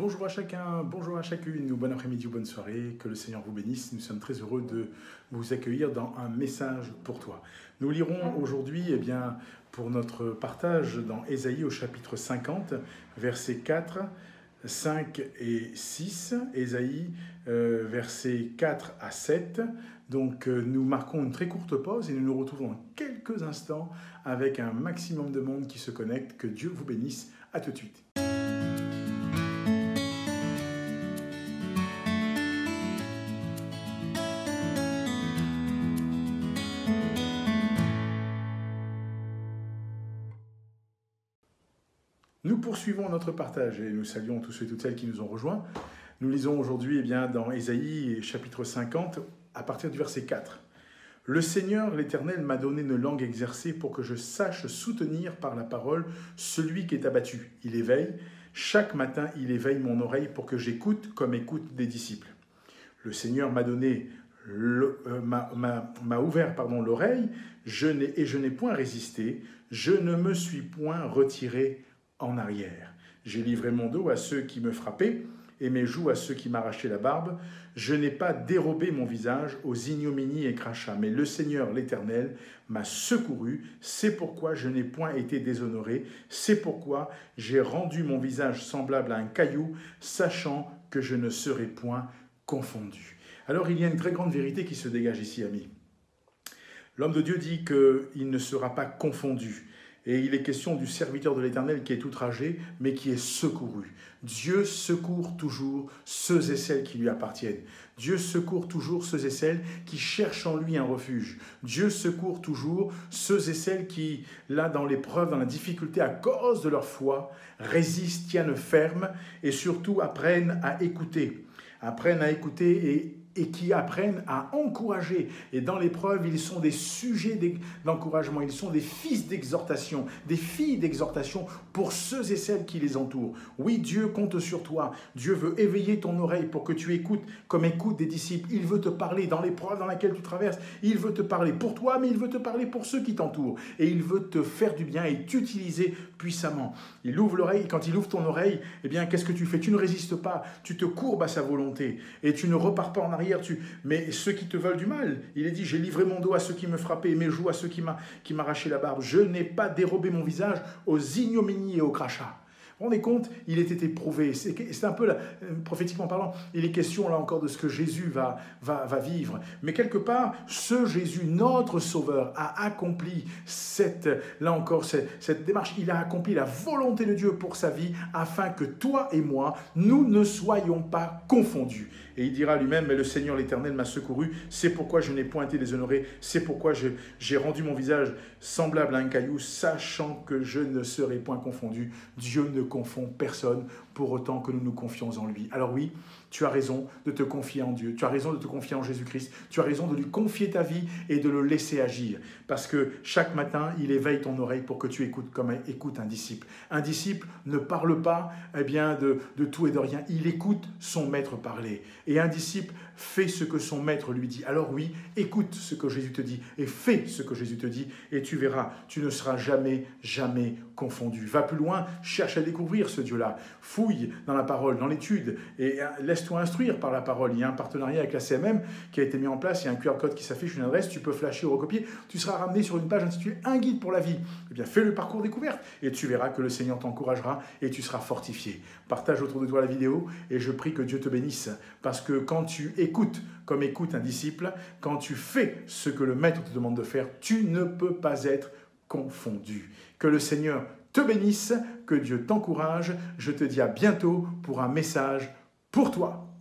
Bonjour à chacun, bonjour à chacune, ou bon après-midi ou bonne soirée, que le Seigneur vous bénisse. Nous sommes très heureux de vous accueillir dans un message pour toi. Nous lirons aujourd'hui, pour notre partage dans Ésaïe au chapitre 50, versets 4, 5 et 6, Ésaïe versets 4 à 7. Donc nous marquons une très courte pause et nous nous retrouvons dans quelques instants avec un maximum de monde qui se connecte. Que Dieu vous bénisse. À tout de suite. Nous poursuivons notre partage et nous saluons tous ceux et toutes celles qui nous ont rejoints. Nous lisons aujourd'hui dans Ésaïe chapitre 50 à partir du verset 4. « Le Seigneur, l'Éternel, m'a donné une langue exercée pour que je sache soutenir par la parole celui qui est abattu. Il éveille, chaque matin il éveille mon oreille pour que j'écoute comme écoutent des disciples. Le Seigneur m'a donné m'a ouvert l'oreille, je n'ai point résisté, je ne me suis point retiré en arrière. J'ai livré mon dos à ceux qui me frappaient et mes joues à ceux qui m'arrachaient la barbe. Je n'ai pas dérobé mon visage aux ignominies et crachats, mais le Seigneur, l'Éternel, m'a secouru. C'est pourquoi je n'ai point été déshonoré. C'est pourquoi j'ai rendu mon visage semblable à un caillou, sachant que je ne serai point confondu. » Alors il y a une très grande vérité qui se dégage ici, amis. L'homme de Dieu dit qu'il ne sera pas confondu. Et il est question du serviteur de l'Éternel qui est outragé, mais qui est secouru. Dieu secourt toujours ceux et celles qui lui appartiennent. Dieu secourt toujours ceux et celles qui cherchent en lui un refuge. Dieu secourt toujours ceux et celles qui, là, dans l'épreuve, dans la difficulté, à cause de leur foi, résistent, tiennent ferme et surtout apprennent à écouter. Apprennent à écouter et qui apprennent à encourager. Et dans l'épreuve, ils sont des sujets d'encouragement, ils sont des fils d'exhortation, des filles d'exhortation pour ceux et celles qui les entourent. Oui, Dieu compte sur toi. Dieu veut éveiller ton oreille pour que tu écoutes comme écoutent des disciples. Il veut te parler dans l'épreuve dans laquelle tu traverses. Il veut te parler pour toi, mais il veut te parler pour ceux qui t'entourent. Et il veut te faire du bien et t'utiliser puissamment. Il ouvre l'oreille. Quand il ouvre ton oreille, qu'est-ce que tu fais? Tu ne résistes pas. Tu te courbes à sa volonté et tu ne repars pas en arrière. Mais ceux qui te veulent du mal, il est dit, j'ai livré mon dos à ceux qui me frappaient et mes joues à ceux qui m'arrachaient la barbe. Je n'ai pas dérobé mon visage aux ignominies et aux crachats. Vous vous rendez compte, il était éprouvé. C'est un peu, prophétiquement parlant, il est question là encore de ce que Jésus va vivre. Mais quelque part, ce Jésus, notre Sauveur, a accompli cette démarche. Il a accompli la volonté de Dieu pour sa vie afin que toi et moi, nous ne soyons pas confondus. Et il dira lui-même, mais le Seigneur l'Éternel m'a secouru, c'est pourquoi je n'ai point été déshonoré, c'est pourquoi j'ai rendu mon visage semblable à un caillou, sachant que je ne serai point confondu. Dieu ne confond personne pour autant que nous nous confions en lui. Alors oui, tu as raison de te confier en Dieu, tu as raison de te confier en Jésus-Christ, tu as raison de lui confier ta vie et de le laisser agir. Parce que chaque matin, il éveille ton oreille pour que tu écoutes comme écoute un disciple. Un disciple ne parle pas de tout et de rien, il écoute son maître parler. Et un disciple fait ce que son maître lui dit. Alors oui, écoute ce que Jésus te dit et fais ce que Jésus te dit et tu verras, tu ne seras jamais, jamais confondu. Va plus loin, cherche à découvrir ce Dieu-là. Fouille dans la parole, dans l'étude et laisse-toi instruire par la parole. Il y a un partenariat avec la CMM qui a été mis en place. Il y a un QR code qui s'affiche, une adresse, tu peux flasher ou recopier. Tu seras ramené sur une page intitulée « Un guide pour la vie ». Fais le parcours découverte et tu verras que le Seigneur t'encouragera et tu seras fortifié. Partage autour de toi la vidéo et je prie que Dieu te bénisse. Parce que quand tu écoutes comme écoute un disciple, quand tu fais ce que le maître te demande de faire, tu ne peux pas être confondu. Que le Seigneur te bénisse, que Dieu t'encourage. Je te dis à bientôt pour un message pour toi.